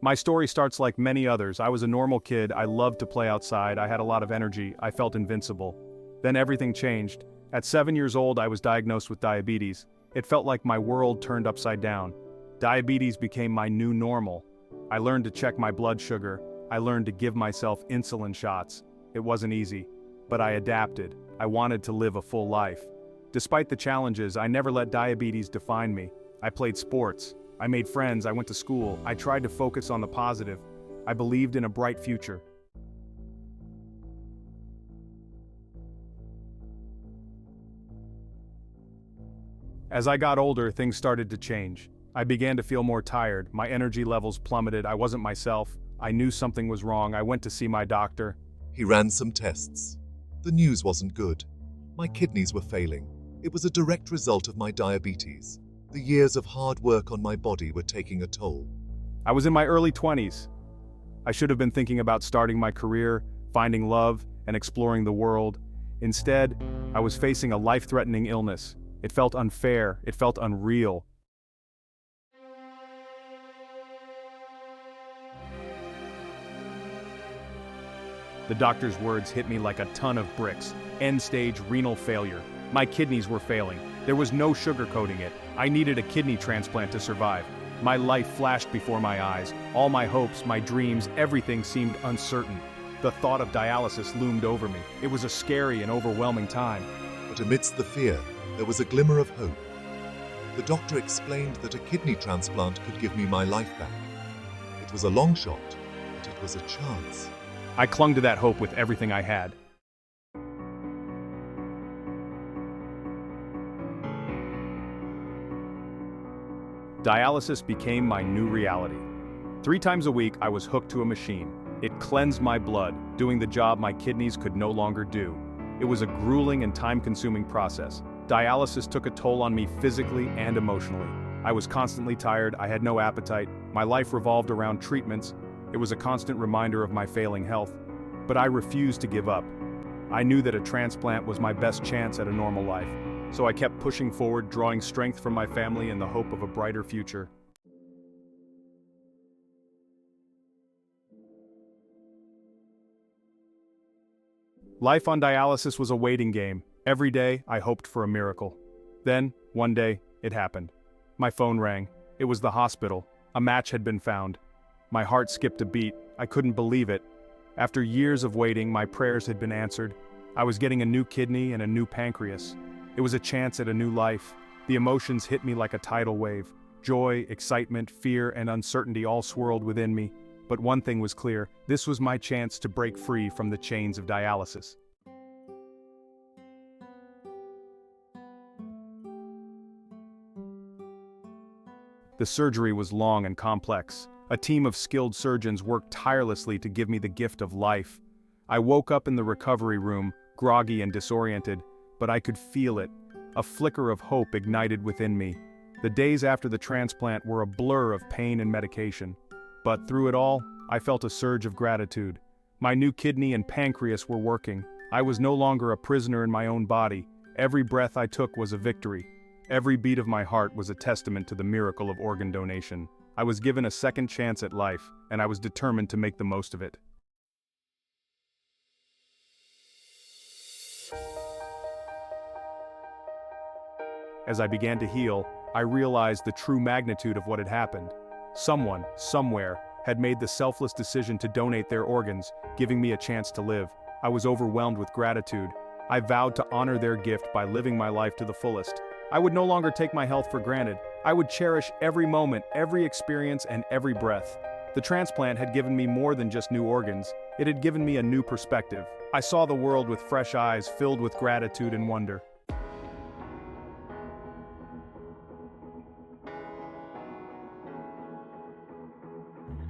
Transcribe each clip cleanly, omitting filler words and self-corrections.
My story starts like many others. I was a normal kid, I loved to play outside, I had a lot of energy, I felt invincible. Then everything changed. At 7 years old, I was diagnosed with diabetes. It felt like my world turned upside down. Diabetes became my new normal. I learned to check my blood sugar. I learned to give myself insulin shots. It wasn't easy, but I adapted. I wanted to live a full life. Despite the challenges, I never let diabetes define me. I played sports. I made friends, I went to school, I tried to focus on the positive. I believed in a bright future. As I got older, things started to change. I began to feel more tired, my energy levels plummeted, I wasn't myself. I knew something was wrong, I went to see my doctor. He ran some tests. The news wasn't good. My kidneys were failing. It was a direct result of my diabetes. The years of hard work on my body were taking a toll. I was in my early 20s. I should have been thinking about starting my career, finding love, and exploring the world. Instead, I was facing a life-threatening illness. It felt unfair, it felt unreal. The doctor's words hit me like a ton of bricks. End-stage renal failure. My kidneys were failing. There was no sugarcoating it. I needed a kidney transplant to survive. My life flashed before my eyes. All my hopes, my dreams, everything seemed uncertain. The thought of dialysis loomed over me. It was a scary and overwhelming time. But amidst the fear, there was a glimmer of hope. The doctor explained that a kidney transplant could give me my life back. It was a long shot, but it was a chance. I clung to that hope with everything I had. Dialysis became my new reality. 3 times a week, I was hooked to a machine. It cleansed my blood, doing the job my kidneys could no longer do. It was a grueling and time-consuming process. Dialysis took a toll on me physically and emotionally. I was constantly tired, I had no appetite, my life revolved around treatments. It was a constant reminder of my failing health. But I refused to give up. I knew that a transplant was my best chance at a normal life. So I kept pushing forward, drawing strength from my family in the hope of a brighter future. Life on dialysis was a waiting game. Every day, I hoped for a miracle. Then, one day, it happened. My phone rang. It was the hospital. A match had been found. My heart skipped a beat. I couldn't believe it. After years of waiting, my prayers had been answered. I was getting a new kidney and a new pancreas. It was a chance at a new life. The emotions hit me like a tidal wave. Joy, excitement, fear, and uncertainty all swirled within me. But one thing was clear, this was my chance to break free from the chains of dialysis. The surgery was long and complex. A team of skilled surgeons worked tirelessly to give me the gift of life. I woke up in the recovery room, groggy and disoriented, but I could feel it. A flicker of hope ignited within me. The days after the transplant were a blur of pain and medication. But through it all, I felt a surge of gratitude. My new kidney and pancreas were working. I was no longer a prisoner in my own body. Every breath I took was a victory. Every beat of my heart was a testament to the miracle of organ donation. I was given a second chance at life, and I was determined to make the most of it. As I began to heal, I realized the true magnitude of what had happened. Someone, somewhere, had made the selfless decision to donate their organs, giving me a chance to live. I was overwhelmed with gratitude. I vowed to honor their gift by living my life to the fullest. I would no longer take my health for granted. I would cherish every moment, every experience, and every breath. The transplant had given me more than just new organs. It had given me a new perspective. I saw the world with fresh eyes, filled with gratitude and wonder.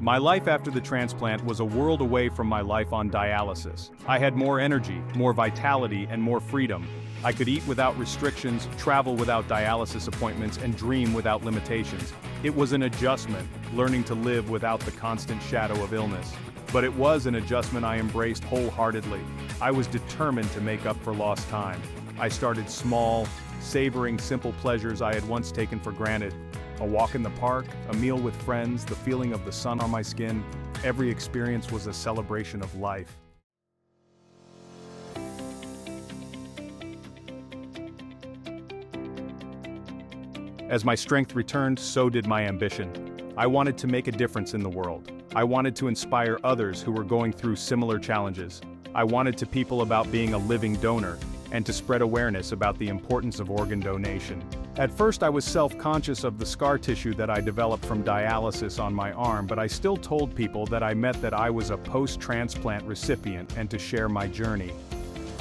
My life after the transplant was a world away from my life on dialysis. I had more energy, more vitality, and more freedom. I could eat without restrictions, travel without dialysis appointments, and dream without limitations. It was an adjustment, learning to live without the constant shadow of illness. But it was an adjustment I embraced wholeheartedly. I was determined to make up for lost time. I started small, savoring simple pleasures I had once taken for granted. A walk in the park, a meal with friends, the feeling of the sun on my skin, every experience was a celebration of life. As my strength returned, so did my ambition. I wanted to make a difference in the world. I wanted to inspire others who were going through similar challenges. I wanted to people about being a living donor, and to spread awareness about the importance of organ donation. At first I was self-conscious of the scar tissue that I developed from dialysis on my arm, but I still told people that I met that I was a post-transplant recipient and to share my journey.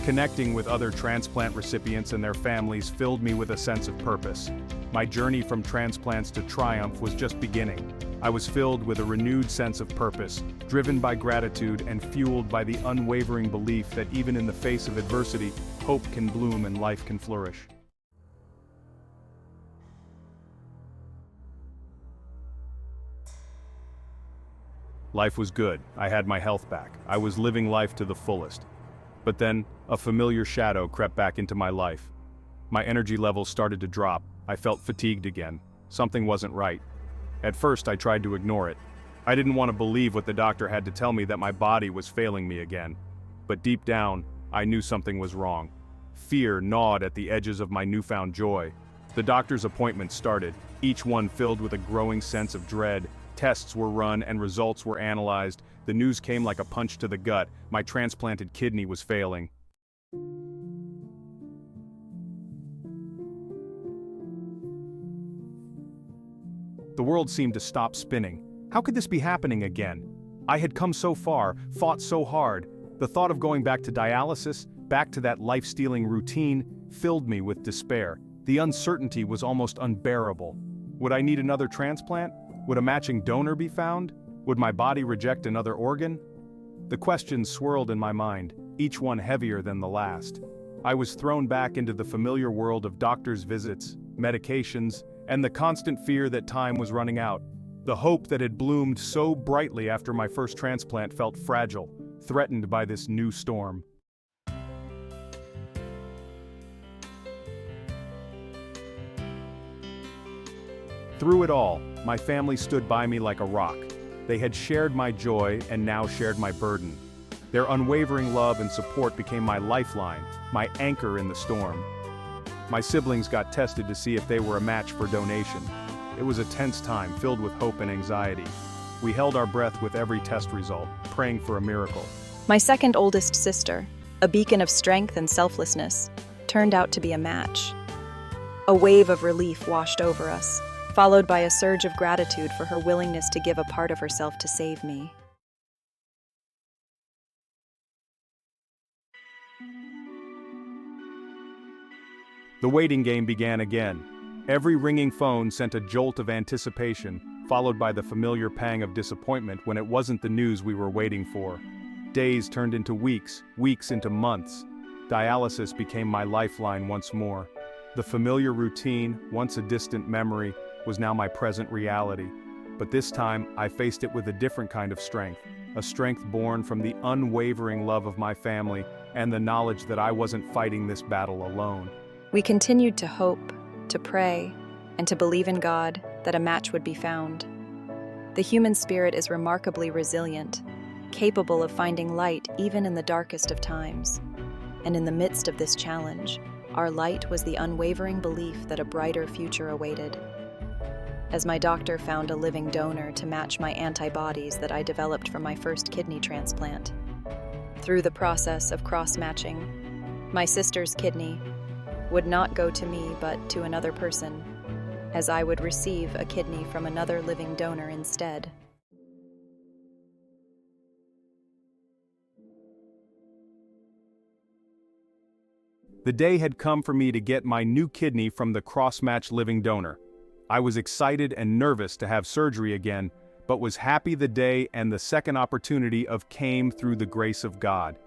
Connecting with other transplant recipients and their families filled me with a sense of purpose. My journey from transplants to triumph was just beginning. I was filled with a renewed sense of purpose, driven by gratitude and fueled by the unwavering belief that even in the face of adversity, hope can bloom and life can flourish. Life was good. I had my health back. I was living life to the fullest. But then, a familiar shadow crept back into my life. My energy levels started to drop. I felt fatigued again. Something wasn't right. At first, I tried to ignore it. I didn't want to believe what the doctor had to tell me that my body was failing me again. But deep down, I knew something was wrong. Fear gnawed at the edges of my newfound joy. The doctor's appointments started, each one filled with a growing sense of dread. Tests were run and results were analyzed. The news came like a punch to the gut. My transplanted kidney was failing. The world seemed to stop spinning. How could this be happening again? I had come so far, fought so hard. The thought of going back to dialysis, back to that life-stealing routine, filled me with despair. The uncertainty was almost unbearable. Would I need another transplant? Would a matching donor be found? Would my body reject another organ? The questions swirled in my mind, each one heavier than the last. I was thrown back into the familiar world of doctors' visits, medications, and the constant fear that time was running out. The hope that had bloomed so brightly after my first transplant felt fragile, threatened by this new storm. Through it all, my family stood by me like a rock. They had shared my joy and now shared my burden. Their unwavering love and support became my lifeline, my anchor in the storm. My siblings got tested to see if they were a match for donation. It was a tense time filled with hope and anxiety. We held our breath with every test result, praying for a miracle. My second oldest sister, a beacon of strength and selflessness, turned out to be a match. A wave of relief washed over us, followed by a surge of gratitude for her willingness to give a part of herself to save me. The waiting game began again. Every ringing phone sent a jolt of anticipation, followed by the familiar pang of disappointment when it wasn't the news we were waiting for. Days turned into weeks, weeks into months. Dialysis became my lifeline once more. The familiar routine, once a distant memory, was now my present reality. But this time, I faced it with a different kind of strength, a strength born from the unwavering love of my family and the knowledge that I wasn't fighting this battle alone. We continued to hope, to pray, and to believe in God that a match would be found. The human spirit is remarkably resilient, capable of finding light even in the darkest of times. And in the midst of this challenge, our light was the unwavering belief that a brighter future awaited. As my doctor found a living donor to match my antibodies that I developed from my first kidney transplant. Through the process of cross-matching, my sister's kidney would not go to me but to another person, as I would receive a kidney from another living donor instead. The day had come for me to get my new kidney from the cross-match living donor. I was excited and nervous to have surgery again, but was happy the day and the second opportunity came through the grace of God.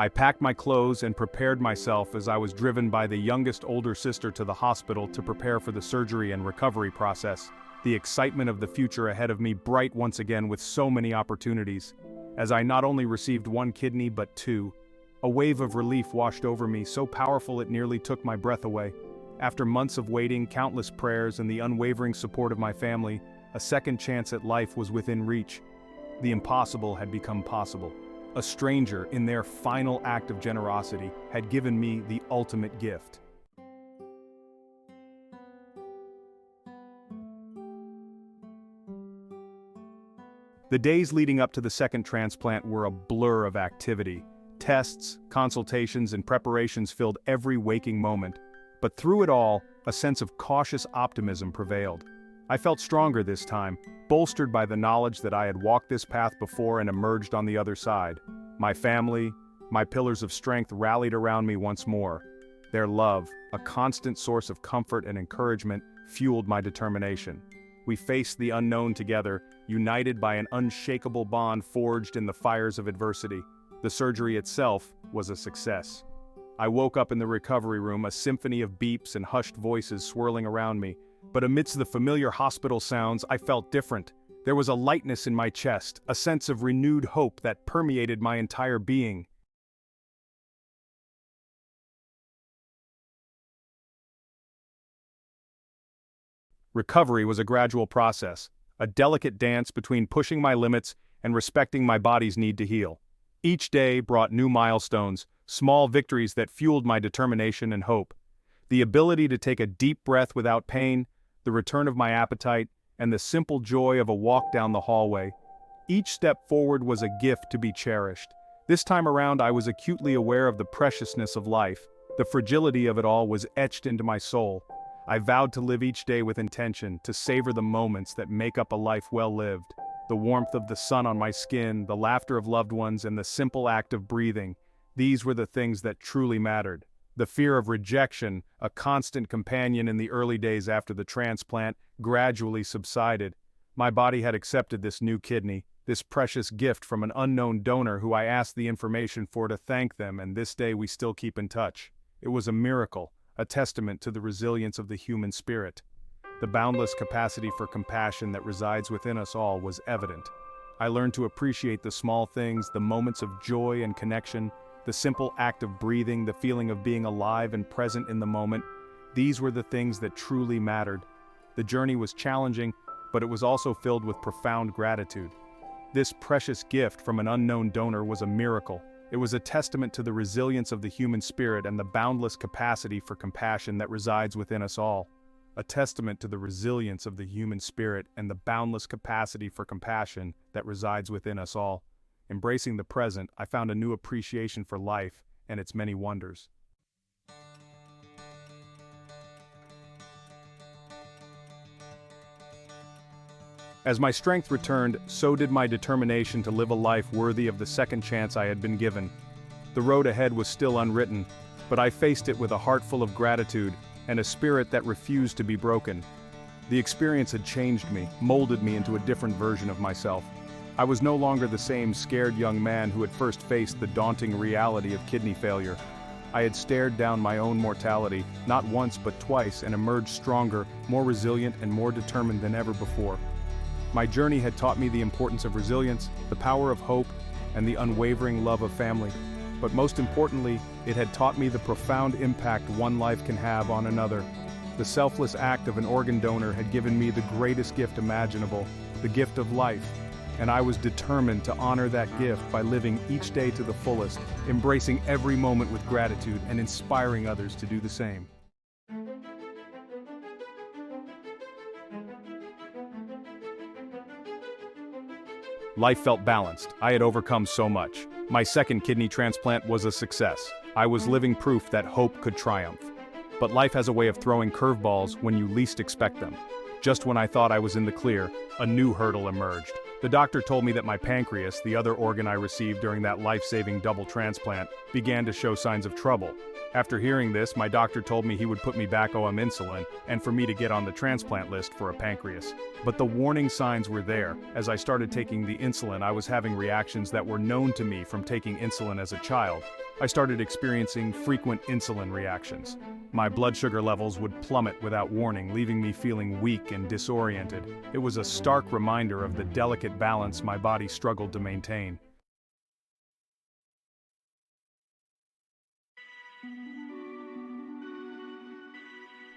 I packed my clothes and prepared myself as I was driven by the youngest older sister to the hospital to prepare for the surgery and recovery process. The excitement of the future ahead of me bright once again with so many opportunities. As I not only received one kidney but two. A wave of relief washed over me, so powerful it nearly took my breath away. After months of waiting, countless prayers, and the unwavering support of my family, a second chance at life was within reach. The impossible had become possible. A stranger, in their final act of generosity, had given me the ultimate gift. The days leading up to the second transplant were a blur of activity. Tests, consultations, and preparations filled every waking moment. But through it all, a sense of cautious optimism prevailed. I felt stronger this time, bolstered by the knowledge that I had walked this path before and emerged on the other side. My family, my pillars of strength rallied around me once more. Their love, a constant source of comfort and encouragement, fueled my determination. We faced the unknown together, united by an unshakable bond forged in the fires of adversity. The surgery itself was a success. I woke up in the recovery room, a symphony of beeps and hushed voices swirling around me. But amidst the familiar hospital sounds, I felt different. There was a lightness in my chest, a sense of renewed hope that permeated my entire being. Recovery was a gradual process, a delicate dance between pushing my limits and respecting my body's need to heal. Each day brought new milestones, small victories that fueled my determination and hope. The ability to take a deep breath without pain, the return of my appetite, and the simple joy of a walk down the hallway. Each step forward was a gift to be cherished. This time around, I was acutely aware of the preciousness of life. The fragility of it all was etched into my soul. I vowed to live each day with intention, to savor the moments that make up a life well lived. The warmth of the sun on my skin, the laughter of loved ones, and the simple act of breathing. These were the things that truly mattered. The fear of rejection, a constant companion in the early days after the transplant, gradually subsided. My body had accepted this new kidney, this precious gift from an unknown donor who I asked the information for to thank them, and this day we still keep in touch. It was a miracle, a testament to the resilience of the human spirit. The boundless capacity for compassion that resides within us all was evident. I learned to appreciate the small things, the moments of joy and connection, the simple act of breathing, the feeling of being alive and present in the moment. These were the things that truly mattered. The journey was challenging, but it was also filled with profound gratitude. This precious gift from an unknown donor was a miracle. It was a testament to the resilience of the human spirit and the boundless capacity for compassion that resides within us all. A testament to the resilience of the human spirit and the boundless capacity for compassion that resides within us all. Embracing the present, I found a new appreciation for life and its many wonders. As my strength returned, so did my determination to live a life worthy of the second chance I had been given. The road ahead was still unwritten, but I faced it with a heart full of gratitude and a spirit that refused to be broken. The experience had changed me, molded me into a different version of myself. I was no longer the same scared young man who had first faced the daunting reality of kidney failure. I had stared down my own mortality, not once but twice, and emerged stronger, more resilient, and more determined than ever before. My journey had taught me the importance of resilience, the power of hope, and the unwavering love of family. But most importantly, it had taught me the profound impact one life can have on another. The selfless act of an organ donor had given me the greatest gift imaginable, the gift of life. And I was determined to honor that gift by living each day to the fullest, embracing every moment with gratitude and inspiring others to do the same. Life felt balanced. I had overcome so much. My second kidney transplant was a success. I was living proof that hope could triumph. But life has a way of throwing curveballs when you least expect them. Just when I thought I was in the clear, a new hurdle emerged. The doctor told me that my pancreas, the other organ I received during that life-saving double transplant, began to show signs of trouble. After hearing this, my doctor told me he would put me back on insulin and for me to get on the transplant list for a pancreas. But the warning signs were there. As I started taking the insulin, I was having reactions that were known to me from taking insulin as a child. I started experiencing frequent insulin reactions. My blood sugar levels would plummet without warning, leaving me feeling weak and disoriented. It was a stark reminder of the delicate balance my body struggled to maintain.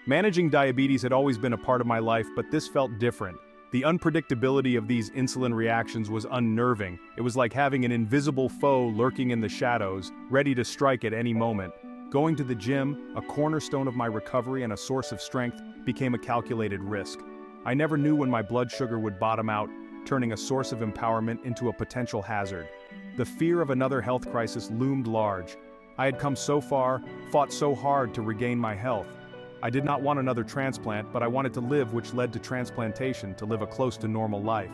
Managing diabetes had always been a part of my life, but this felt different. The unpredictability of these insulin reactions was unnerving. It was like having an invisible foe lurking in the shadows, ready to strike at any moment. Going to the gym, a cornerstone of my recovery and a source of strength, became a calculated risk. I never knew when my blood sugar would bottom out, turning a source of empowerment into a potential hazard. The fear of another health crisis loomed large. I had come so far, fought so hard to regain my health. I did not want another transplant, but I wanted to live, which led to transplantation, to live a close to normal life.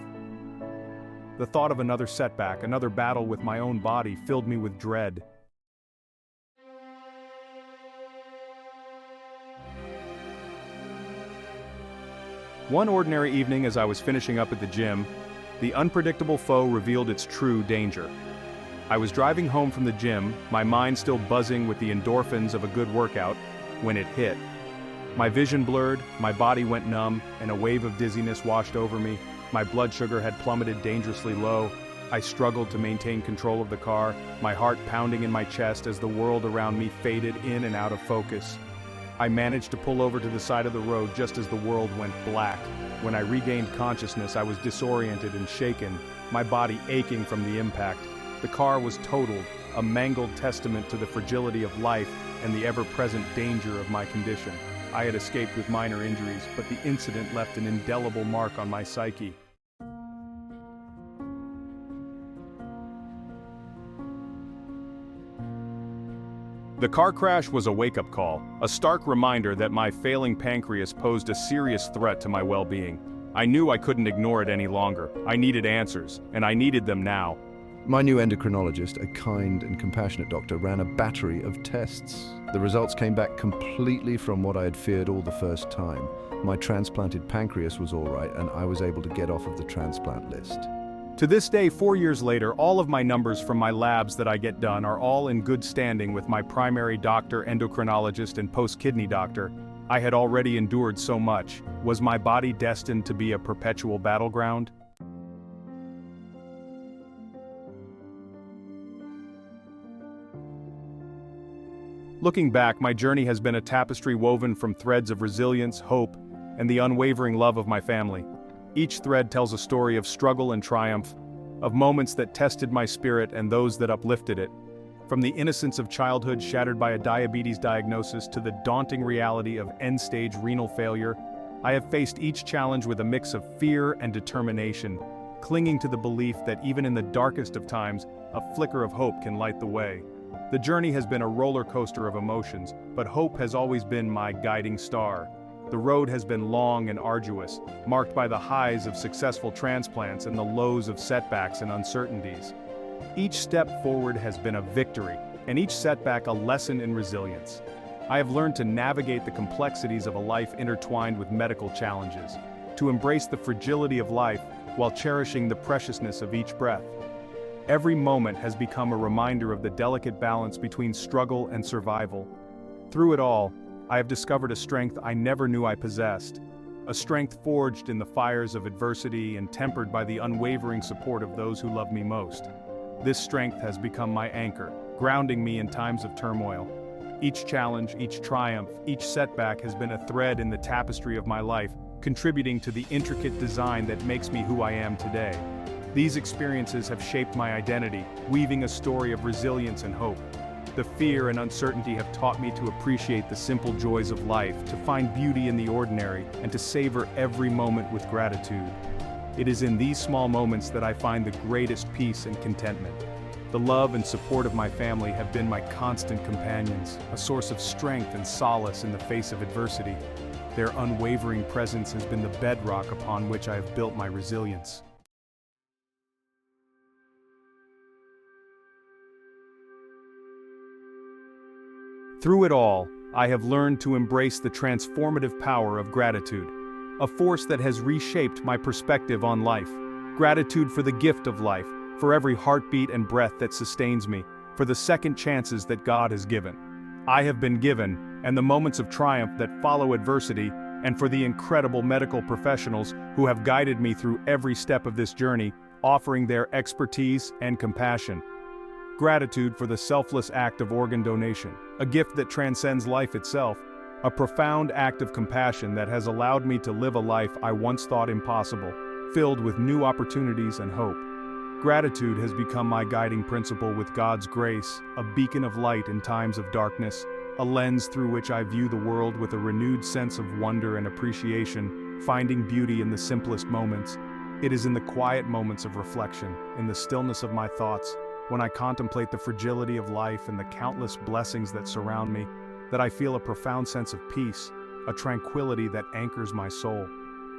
The thought of another setback, another battle with my own body, filled me with dread. One ordinary evening as I was finishing up at the gym, the unpredictable foe revealed its true danger. I was driving home from the gym, my mind still buzzing with the endorphins of a good workout, when it hit. My vision blurred, my body went numb, and a wave of dizziness washed over me. My blood sugar had plummeted dangerously low. I struggled to maintain control of the car, my heart pounding in my chest as the world around me faded in and out of focus. I managed to pull over to the side of the road just as the world went black. When I regained consciousness, I was disoriented and shaken, my body aching from the impact. The car was totaled, a mangled testament to the fragility of life and the ever-present danger of my condition. I had escaped with minor injuries, but the incident left an indelible mark on my psyche. The car crash was a wake-up call, a stark reminder that my failing pancreas posed a serious threat to my well-being. I knew I couldn't ignore it any longer. I needed answers, and I needed them now. My new endocrinologist, a kind and compassionate doctor, ran a battery of tests. The results came back completely from what I had feared all the first time. My transplanted pancreas was all right, and I was able to get off of the transplant list. To this day, 4 years later, all of my numbers from my labs that I get done are all in good standing with my primary doctor, endocrinologist, and post-kidney doctor. I had already endured so much. Was my body destined to be a perpetual battleground? Looking back, my journey has been a tapestry woven from threads of resilience, hope, and the unwavering love of my family. Each thread tells a story of struggle and triumph, of moments that tested my spirit and those that uplifted it. From the innocence of childhood shattered by a diabetes diagnosis to the daunting reality of end-stage renal failure, I have faced each challenge with a mix of fear and determination, clinging to the belief that even in the darkest of times, a flicker of hope can light the way. The journey has been a roller coaster of emotions, but hope has always been my guiding star. The road has been long and arduous, marked by the highs of successful transplants and the lows of setbacks and uncertainties. Each step forward has been a victory, and each setback a lesson in resilience. I have learned to navigate the complexities of a life intertwined with medical challenges, to embrace the fragility of life while cherishing the preciousness of each breath. Every moment has become a reminder of the delicate balance between struggle and survival. Through it all, I have discovered a strength I never knew I possessed, a strength forged in the fires of adversity and tempered by the unwavering support of those who love me most. This strength has become my anchor, grounding me in times of turmoil. Each challenge, each triumph, each setback has been a thread in the tapestry of my life, contributing to the intricate design that makes me who I am today. These experiences have shaped my identity, weaving a story of resilience and hope. The fear and uncertainty have taught me to appreciate the simple joys of life, to find beauty in the ordinary, and to savor every moment with gratitude. It is in these small moments that I find the greatest peace and contentment. The love and support of my family have been my constant companions, a source of strength and solace in the face of adversity. Their unwavering presence has been the bedrock upon which I have built my resilience. Through it all, I have learned to embrace the transformative power of gratitude, a force that has reshaped my perspective on life. Gratitude for the gift of life, for every heartbeat and breath that sustains me, for the second chances that God has given. I have been given, and the moments of triumph that follow adversity, and for the incredible medical professionals who have guided me through every step of this journey, offering their expertise and compassion. Gratitude for the selfless act of organ donation, a gift that transcends life itself. A profound act of compassion that has allowed me to live a life I once thought impossible, filled with new opportunities and hope. Gratitude has become my guiding principle with God's grace, a beacon of light in times of darkness, a lens through which I view the world with a renewed sense of wonder and appreciation, finding beauty in the simplest moments. It is in the quiet moments of reflection, in the stillness of my thoughts, when I contemplate the fragility of life and the countless blessings that surround me, that I feel a profound sense of peace, a tranquility that anchors my soul.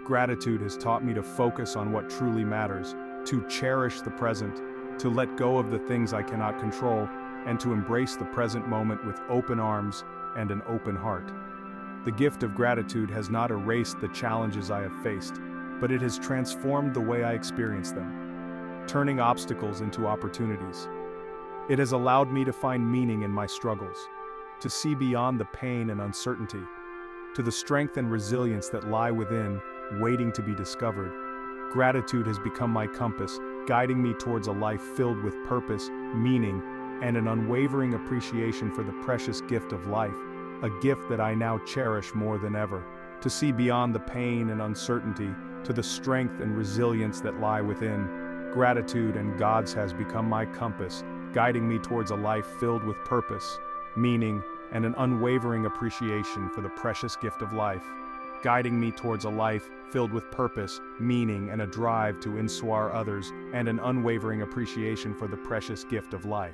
Gratitude has taught me to focus on what truly matters, to cherish the present, to let go of the things I cannot control, and to embrace the present moment with open arms and an open heart. The gift of gratitude has not erased the challenges I have faced, but it has transformed the way I experience them, turning obstacles into opportunities. It has allowed me to find meaning in my struggles, to see beyond the pain and uncertainty, to the strength and resilience that lie within, waiting to be discovered. Gratitude has become my compass, guiding me towards a life filled with purpose, meaning, and an unwavering appreciation for the precious gift of life, a gift that I now cherish more than ever. To see beyond the pain and uncertainty, to the strength and resilience that lie within. Gratitude and God's has become my compass, guiding me towards a life filled with purpose, meaning, and an unwavering appreciation for the precious gift of life. Guiding me towards a life filled with purpose, meaning, and a drive to inspire others, and an unwavering appreciation for the precious gift of life.